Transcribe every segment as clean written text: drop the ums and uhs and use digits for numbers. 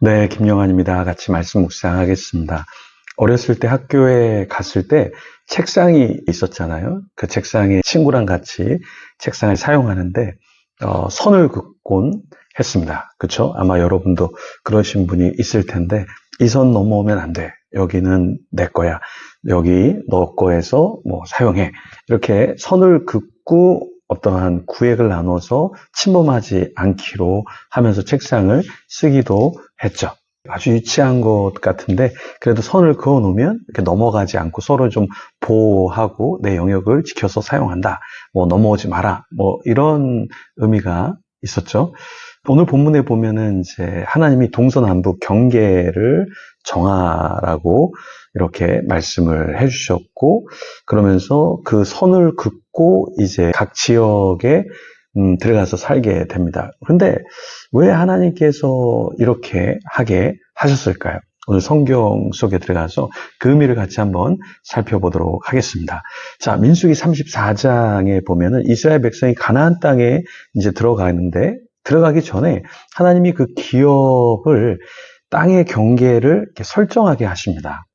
네, 김영환입니다. 같이 말씀 묵상하겠습니다. 어렸을 때 학교에 갔을 때 책상이 있었잖아요. 그 책상에 친구랑 같이 책상을 사용하는데 선을 긋곤 했습니다. 그렇죠? 아마 여러분도 그러신 분이 있을 텐데 이 선 넘어오면 안 돼. 여기는 내 거야. 여기 너 거에서 뭐 사용해. 이렇게 선을 긋고 어떠한 구획을 나눠서 침범하지 않기로 하면서 책상을 쓰기도 했죠. 아주 유치한 것 같은데 그래도 선을 그어 놓으면 이렇게 넘어가지 않고 서로 좀 보호하고 내 영역을 지켜서 사용한다. 뭐 넘어오지 마라. 뭐 이런 의미가 있었죠. 오늘 본문에 보면은 이제 하나님이 동서남북 경계를 정하라고 이렇게 말씀을 해주셨고, 그러면서 그 선을 긋고 이제 각 지역에 들어가서 살게 됩니다. 그런데 왜 하나님께서 이렇게 하게 하셨을까요? 오늘 성경 속에 들어가서 그 의미를 같이 한번 살펴보도록 하겠습니다. 자, 민수기 34장에 보면은 이스라엘 백성이 가나안 땅에 이제 들어가는데 들어가기 전에 하나님이 그 기업을 땅의 경계를 이렇게 설정하게 하십니다.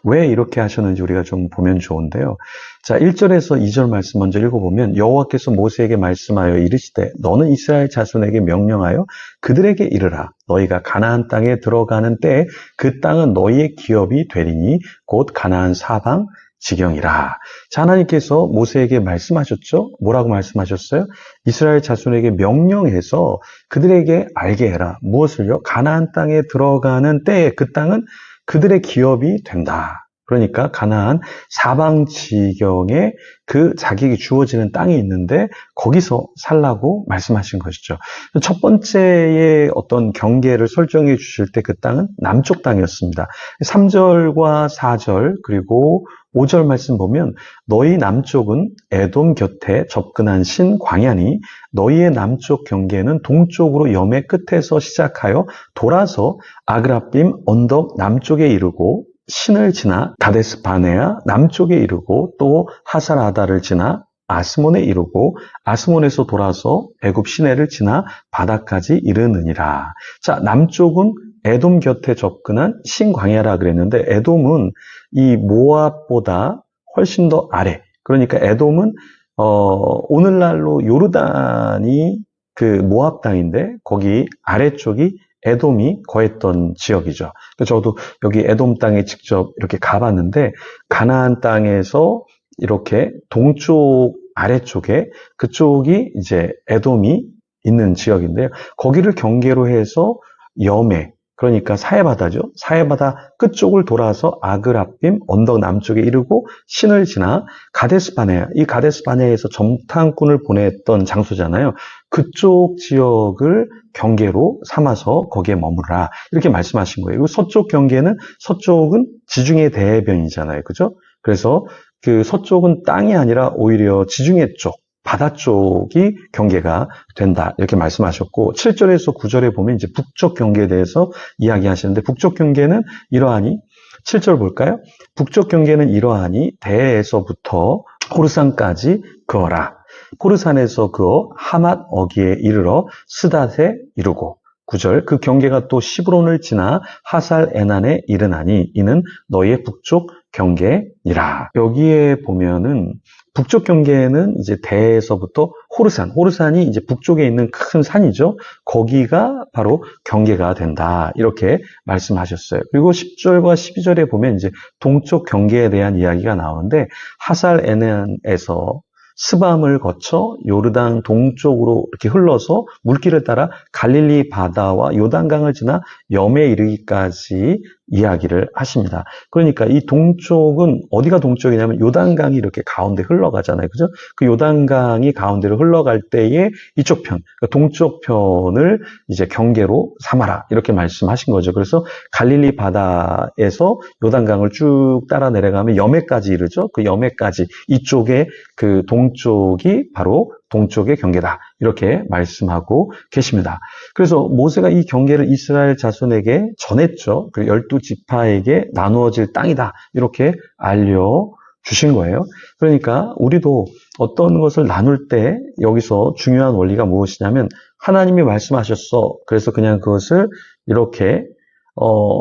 왜 이렇게 하셨는지 우리가 좀 보면 좋은데요. 자, 1절에서 2절 말씀 먼저 읽어보면 여호와께서 모세에게 말씀하여 이르시되 너는 이스라엘 자손에게 명령하여 그들에게 이르라. 너희가 가나안 땅에 들어가는 때에 그 땅은 너희의 기업이 되리니 곧 가나안 사방 지경이라. 자, 하나님께서 모세에게 말씀하셨죠? 뭐라고 말씀하셨어요? 이스라엘 자손에게 명령해서 그들에게 알게 해라. 무엇을요? 가나안 땅에 들어가는 때에 그 땅은 그들의 기업이 된다. 그러니까 가나안 사방지경에 그 자기에게 주어지는 땅이 있는데 거기서 살라고 말씀하신 것이죠. 첫 번째의 어떤 경계를 설정해 주실 때 그 땅은 남쪽 땅이었습니다. 3절과 4절 그리고 5절 말씀 보면 너희 남쪽은 에돔 곁에 접근한 신 광야니 너희의 남쪽 경계는 동쪽으로 염의 끝에서 시작하여 돌아서 아그라빔 언덕 남쪽에 이르고 신을 지나 가데스 바네아 남쪽에 이르고 또 하살아다를 지나 아스몬에 이르고 아스몬에서 돌아서 애굽 시내를 지나 바다까지 이르느니라. 자, 남쪽은 에돔 곁에 접근한 신광야라 그랬는데 에돔은 이 모압보다 훨씬 더 아래. 그러니까 에돔은 오늘날로 요르단이 그 모압 땅인데 거기 아래쪽이 에돔이 거했던 지역이죠. 저도 여기 에돔 땅에 직접 이렇게 가봤는데 가나안 땅에서 이렇게 동쪽 아래쪽에 그쪽이 이제 에돔이 있는 지역인데요. 거기를 경계로 해서 염해 그러니까 사해바다죠. 사해바다 끝쪽을 돌아서 아그라빔 언덕 남쪽에 이르고 신을 지나 가데스바네아 이 가데스바네아에서 점탕꾼을 보냈던 장소잖아요. 그쪽 지역을 경계로 삼아서 거기에 머무르라 이렇게 말씀하신 거예요. 그리고 서쪽 경계는 서쪽은 지중해 대해변이잖아요. 그죠? 그래서 그 서쪽은 땅이 아니라 오히려 지중해 쪽 바다 쪽이 경계가 된다 이렇게 말씀하셨고 7절에서 9절에 보면 이제 북쪽 경계에 대해서 이야기하시는데 북쪽 경계는 이러하니 7절 볼까요? 북쪽 경계는 이러하니 대에서부터 호르산까지 그어라. 호르산에서 그어 하맛 어기에 이르러 스닷에 이르고 9절 그 경계가 또 시브론을 지나 하살 에난에 이르나니 이는 너희의 북쪽 경계니라. 여기에 보면은 북쪽 경계는 이제 대에서부터 호르산이 이제 북쪽에 있는 큰 산이죠. 거기가 바로 경계가 된다. 이렇게 말씀하셨어요. 그리고 10절과 12절에 보면 이제 동쪽 경계에 대한 이야기가 나오는데 하살 에난에서 스밤을 거쳐 요르단 동쪽으로 이렇게 흘러서 물길을 따라 갈릴리 바다와 요단강을 지나 염에 이르기까지 이야기를 하십니다. 그러니까 이 동쪽은 어디가 동쪽이냐면 요단강이 이렇게 가운데 흘러가잖아요. 그죠? 그 요단강이 가운데로 흘러갈 때에 이쪽 편, 그러니까 동쪽 편을 이제 경계로 삼아라. 이렇게 말씀하신 거죠. 그래서 갈릴리 바다에서 요단강을 쭉 따라 내려가면 염해까지 이르죠. 그 염해까지 이쪽에 그 동쪽이 바로 동쪽의 경계다. 이렇게 말씀하고 계십니다. 그래서 모세가 이 경계를 이스라엘 자손에게 전했죠. 그 12지파에게 나누어질 땅이다. 이렇게 알려주신 거예요. 그러니까 우리도 어떤 것을 나눌 때 여기서 중요한 원리가 무엇이냐면 하나님이 말씀하셨어. 그래서 그냥 그것을 이렇게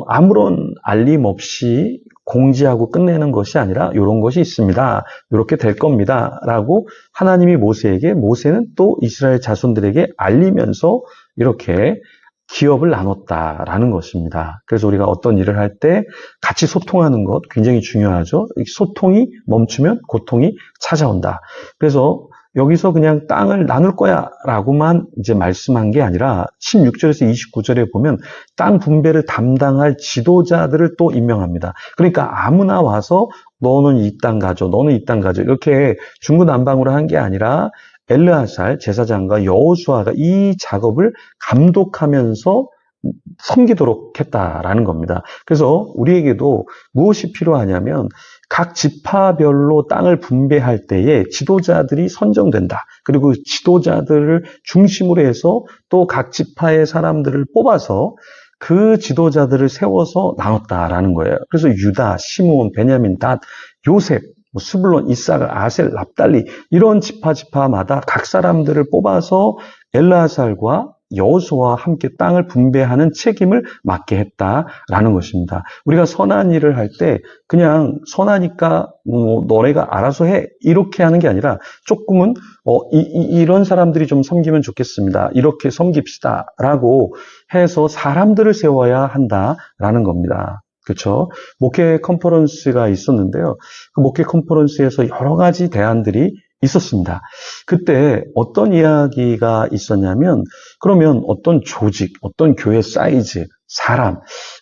아무런 알림 없이 공지하고 끝내는 것이 아니라 이런 것이 있습니다. 이렇게 될 겁니다. 라고 하나님이 모세는 또 이스라엘 자손들에게 알리면서 이렇게 기업을 나눴다라는 것입니다. 그래서 우리가 어떤 일을 할 때 같이 소통하는 것 굉장히 중요하죠. 소통이 멈추면 고통이 찾아온다. 그래서 여기서 그냥 땅을 나눌 거야 라고만 이제 말씀한 게 아니라 16절에서 29절에 보면 땅 분배를 담당할 지도자들을 또 임명합니다. 그러니까 아무나 와서 너는 이 땅 가져, 너는 이 땅 가져 이렇게 중구난방으로 한 게 아니라 엘르아살 제사장과 여호수아가 이 작업을 감독하면서 섬기도록 했다라는 겁니다. 그래서 우리에게도 무엇이 필요하냐면 각 지파별로 땅을 분배할 때에 지도자들이 선정된다. 그리고 지도자들을 중심으로 해서 또 각 지파의 사람들을 뽑아서 그 지도자들을 세워서 나눴다라는 거예요. 그래서 유다, 시므온, 베냐민, 닷, 요셉, 스불론, 이사갈, 아셀, 납달리 이런 지파마다 각 사람들을 뽑아서 엘르아살과 여호수아와 함께 땅을 분배하는 책임을 맡게 했다라는 것입니다. 우리가 선한 일을 할 때 그냥 선하니까 너네가 알아서 해 이렇게 하는 게 아니라 조금은 이런 사람들이 좀 섬기면 좋겠습니다. 이렇게 섬깁시다라고 해서 사람들을 세워야 한다라는 겁니다. 그렇죠? 목회 컨퍼런스가 있었는데요. 그 목회 컨퍼런스에서 여러 가지 대안들이 있었습니다. 그때 어떤 이야기가 있었냐면 그러면 어떤 조직, 어떤 교회 사이즈, 사람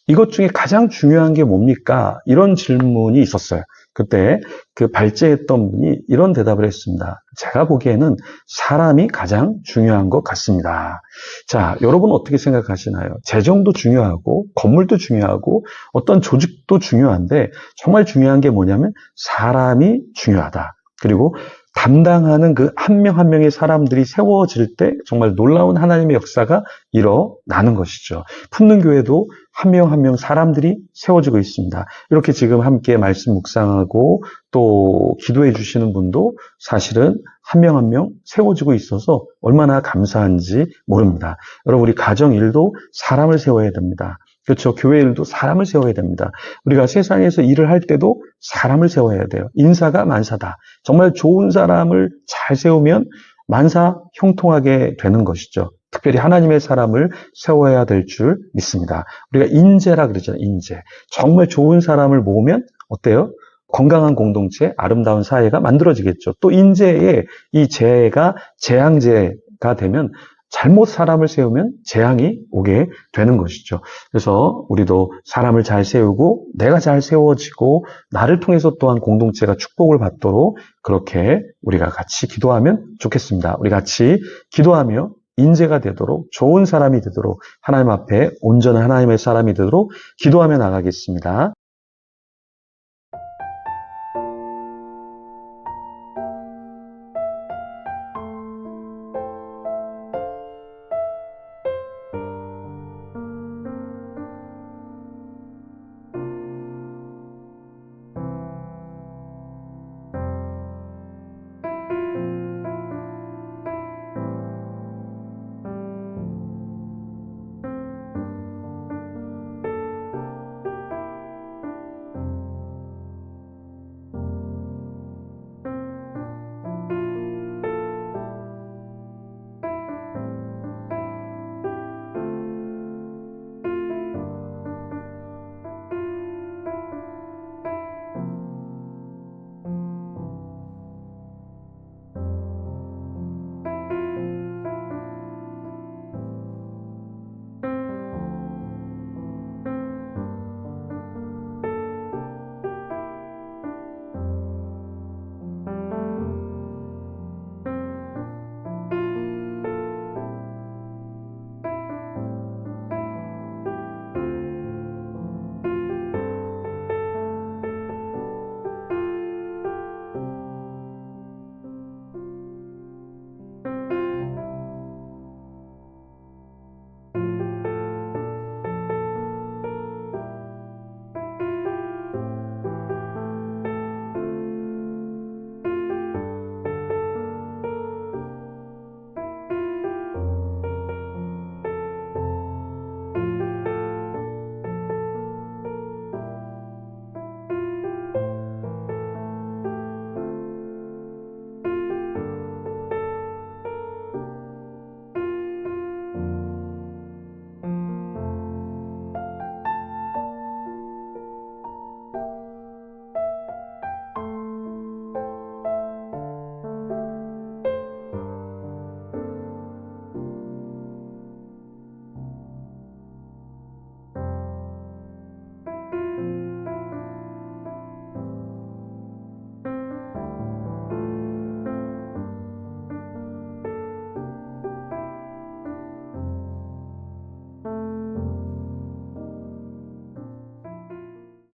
이것 중에 가장 중요한 게 뭡니까? 이런 질문이 있었어요. 그때 그 발제했던 분이 이런 대답을 했습니다. 제가 보기에는 사람이 가장 중요한 것 같습니다. 자, 여러분 어떻게 생각하시나요? 재정도 중요하고 건물도 중요하고 어떤 조직도 중요한데 정말 중요한 게 뭐냐면 사람이 중요하다. 그리고 담당하는 그 한 명 한 명의 사람들이 세워질 때 정말 놀라운 하나님의 역사가 일어나는 것이죠. 품는 교회도 한 명 한 명 사람들이 세워지고 있습니다. 이렇게 지금 함께 말씀 묵상하고 또 기도해 주시는 분도 사실은 한 명 한 명 세워지고 있어서 얼마나 감사한지 모릅니다. 여러분 우리 가정 일도 사람을 세워야 됩니다. 그렇죠. 교회 일도 사람을 세워야 됩니다. 우리가 세상에서 일을 할 때도 사람을 세워야 돼요. 인사가 만사다. 정말 좋은 사람을 잘 세우면 만사 형통하게 되는 것이죠. 특별히 하나님의 사람을 세워야 될 줄 믿습니다. 우리가 인재라 그러잖아요. 인재. 정말 좋은 사람을 모으면 어때요? 건강한 공동체, 아름다운 사회가 만들어지겠죠. 또 인재의 이 재가 재앙재가 되면 잘못 사람을 세우면 재앙이 오게 되는 것이죠. 그래서 우리도 사람을 잘 세우고 내가 잘 세워지고 나를 통해서 또한 공동체가 축복을 받도록 그렇게 우리가 같이 기도하면 좋겠습니다. 우리 같이 기도하며 인재가 되도록 좋은 사람이 되도록 하나님 앞에 온전한 하나님의 사람이 되도록 기도하며 나가겠습니다.